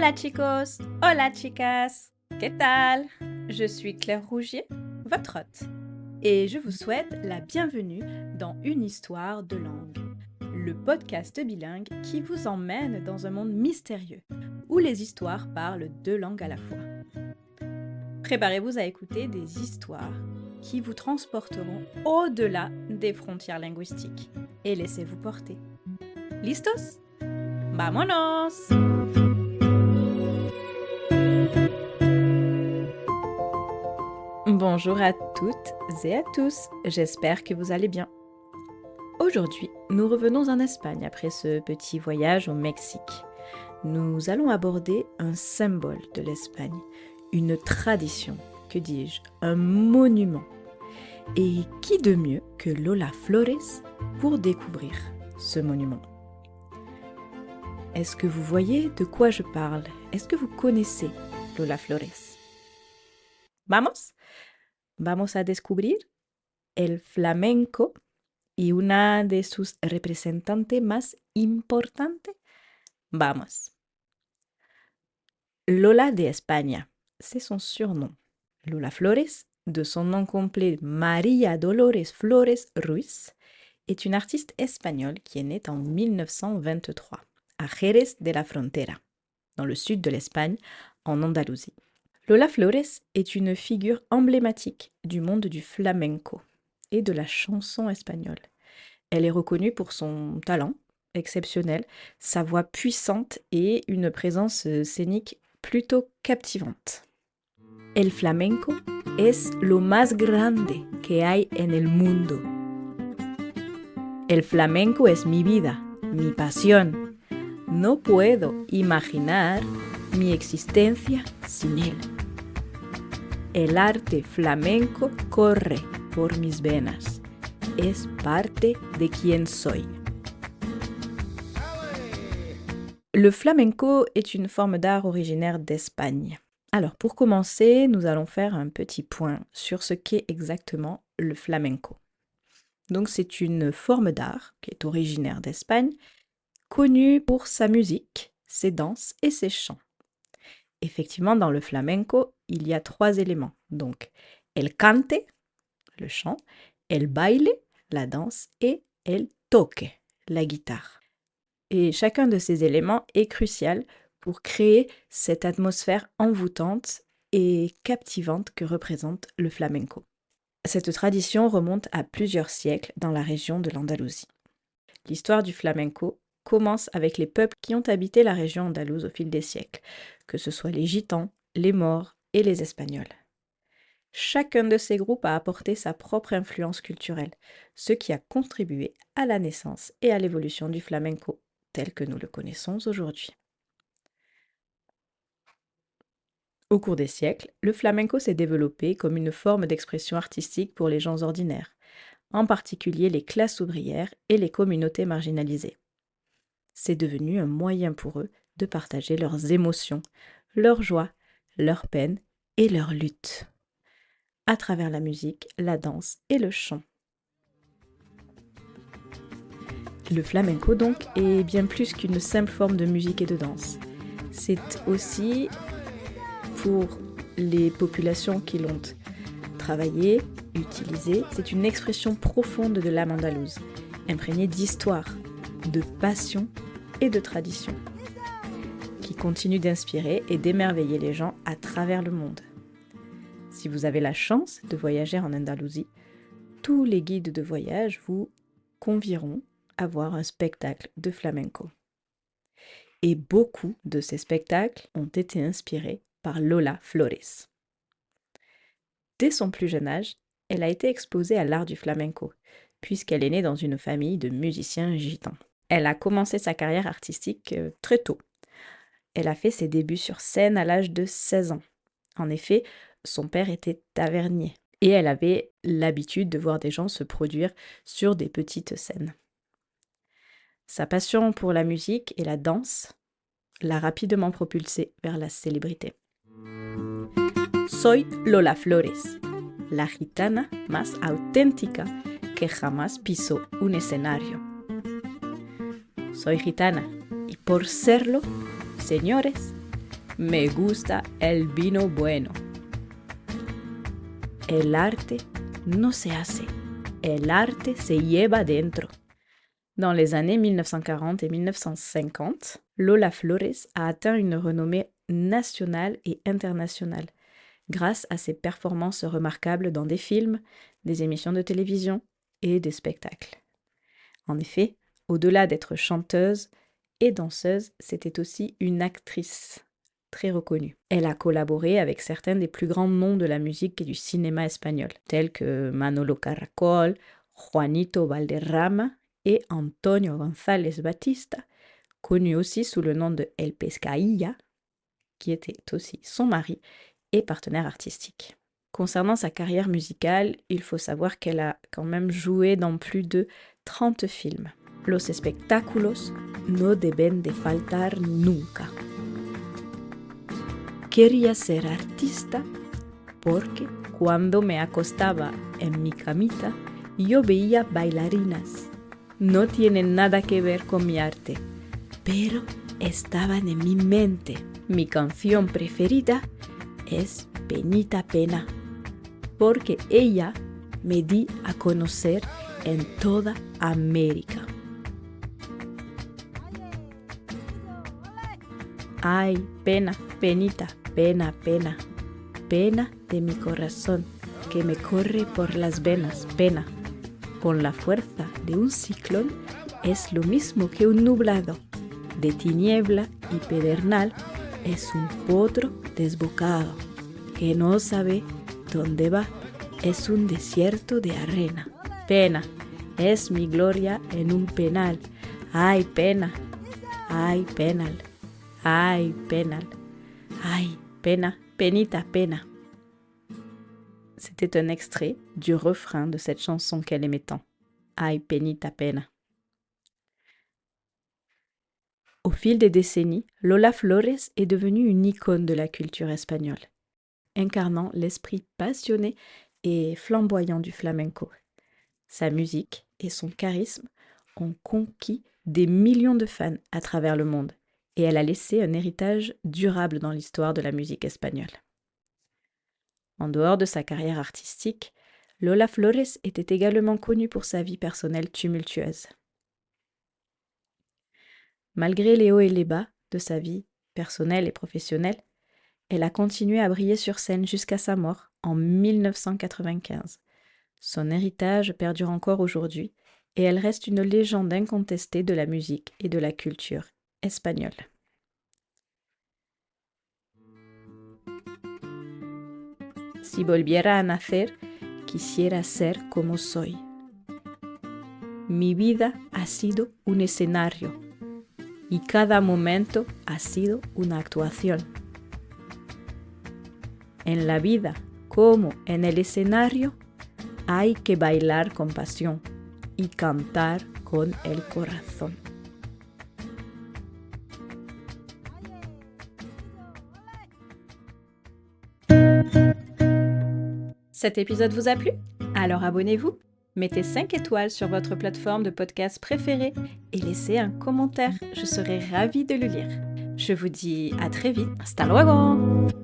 Hola chicos, hola chicas, ¿qué tal? Je suis Claire Rougier, votre hôte, et je vous souhaite la bienvenue dans Une histoire de langue, le podcast bilingue qui vous emmène dans un monde mystérieux, où les histoires parlent deux langues à la fois. Préparez-vous à écouter des histoires qui vous transporteront au-delà des frontières linguistiques, et laissez-vous porter. ¿Listos? ¡Vámonos! Bonjour à toutes et à tous, j'espère que vous allez bien. Aujourd'hui, nous revenons en Espagne après ce petit voyage au Mexique. Nous allons aborder un symbole de l'Espagne, une tradition, que dis-je, un monument. Et qui de mieux que Lola Flores pour découvrir ce monument? Est-ce que vous voyez de quoi je parle? Est-ce que vous connaissez Lola Flores? ¿Vamos? Vamos a descubrir el flamenco y una de sus representantes más importantes. Vamos. Lola de España, c'est son surnom. Lola Flores, de son nom complet María Dolores Flores Ruiz, est une artiste espagnole qui est née en 1923 à Jerez de la Frontera, dans le sud de l'Espagne, en Andalousie. Lola Flores est une figure emblématique du monde du flamenco et de la chanson espagnole. Elle est reconnue pour son talent exceptionnel, sa voix puissante et une présence scénique plutôt captivante. El flamenco es lo más grande que hay en el mundo. El flamenco es mi vida, mi pasión. No puedo imaginar mi existencia sin él. El arte flamenco corre por mis venas. Es parte de quien soy. Le flamenco est une forme d'art originaire d'Espagne. Alors, pour commencer, nous allons faire un petit point sur ce qu'est exactement le flamenco. Donc, c'est une forme d'art qui est originaire d'Espagne, connue pour sa musique, ses danses et ses chants. Effectivement, dans le flamenco, il y a 3 éléments. Donc, el cante, le chant, el baile, la danse, et el toque, la guitare. Et chacun de ces éléments est crucial pour créer cette atmosphère envoûtante et captivante que représente le flamenco. Cette tradition remonte à plusieurs siècles dans la région de l'Andalousie. L'histoire du flamenco commence avec les peuples qui ont habité la région andalouse au fil des siècles, que ce soit les Gitans, les Maures et les Espagnols. Chacun de ces groupes a apporté sa propre influence culturelle, ce qui a contribué à la naissance et à l'évolution du flamenco, tel que nous le connaissons aujourd'hui. Au cours des siècles, le flamenco s'est développé comme une forme d'expression artistique pour les gens ordinaires, en particulier les classes ouvrières et les communautés marginalisées. C'est devenu un moyen pour eux de partager leurs émotions, leurs joies, leurs peines et leurs luttes, à travers la musique, la danse et le chant. Le flamenco donc est bien plus qu'une simple forme de musique et de danse. C'est aussi pour les populations qui l'ont travaillé, utilisé, c'est une expression profonde de l'âme andalouse, imprégnée d'histoire, de passion et de tradition, qui continue d'inspirer et d'émerveiller les gens à travers le monde. Si vous avez la chance de voyager en Andalousie, tous les guides de voyage vous convieront à voir un spectacle de flamenco. Et beaucoup de ces spectacles ont été inspirés par Lola Flores. Dès son plus jeune âge, elle a été exposée à l'art du flamenco, puisqu'elle est née dans une famille de musiciens gitans. Elle a commencé sa carrière artistique très tôt. Elle a fait ses débuts sur scène à l'âge de 16 ans. En effet, son père était tavernier et elle avait l'habitude de voir des gens se produire sur des petites scènes. Sa passion pour la musique et la danse l'a rapidement propulsée vers la célébrité. Soy Lola Flores, la gitana más auténtica que jamás pisó un escenario. Soy gitana y por serlo, señores, Me gusta el vino bueno. El arte no se hace. El arte se lleva dentro. Dans les années 1940 et 1950, Lola Flores a atteint une renommée nationale et internationale grâce à ses performances remarquables dans des films, des émissions de télévision et des spectacles. En effet, au-delà d'être chanteuse et danseuse, c'était aussi une actrice très reconnue. Elle a collaboré avec certains des plus grands noms de la musique et du cinéma espagnol, tels que Manolo Caracol, Juanito Valderrama et Antonio González Batista, connu aussi sous le nom de El Pescailla, qui était aussi son mari et partenaire artistique. Concernant sa carrière musicale, il faut savoir qu'elle a quand même joué dans plus de 30 films. Los espectáculos no deben de faltar nunca. Quería ser artista porque cuando me acostaba en mi camita, yo veía bailarinas. No tienen nada que ver con mi arte, pero estaban en mi mente. Mi canción preferida es Penita Pena, porque ella me di a conocer en toda América. Ay, pena, penita, pena, pena, pena de mi corazón que me corre por las venas, pena. Con la fuerza de un ciclón es lo mismo que un nublado. De tiniebla y pedernal es un potro desbocado que no sabe dónde va, es un desierto de arena. Pena, es mi gloria en un penal. Ay, pena, ay, penal, ay, penal, ay, pena, penita, pena. C'était un extrait du refrain de cette chanson qu'elle aimait tant. Ay, penita, pena. Au fil des décennies, Lola Flores est devenue une icône de la culture espagnole, incarnant l'esprit passionné et flamboyant du flamenco. Sa musique et son charisme ont conquis des millions de fans à travers le monde, et elle a laissé un héritage durable dans l'histoire de la musique espagnole. En dehors de sa carrière artistique, Lola Flores était également connue pour sa vie personnelle tumultueuse. Malgré les hauts et les bas de sa vie personnelle et professionnelle, elle a continué à briller sur scène jusqu'à sa mort en 1995. Son héritage perdure encore aujourd'hui et elle reste une légende incontestée de la musique et de la culture espagnole. Si volviera a nacer, quisiera ser como soy. Mi vida ha sido un escenario y cada momento ha sido una actuación. En la vida, como en el escenario, hay que bailar con pasión y cantar con el corazón. Cet épisode vous a plu? Alors abonnez-vous, mettez 5 étoiles sur votre plateforme de podcast préférée et laissez un commentaire. Je serai ravie de le lire. Je vous dis à très vite. Hasta luego!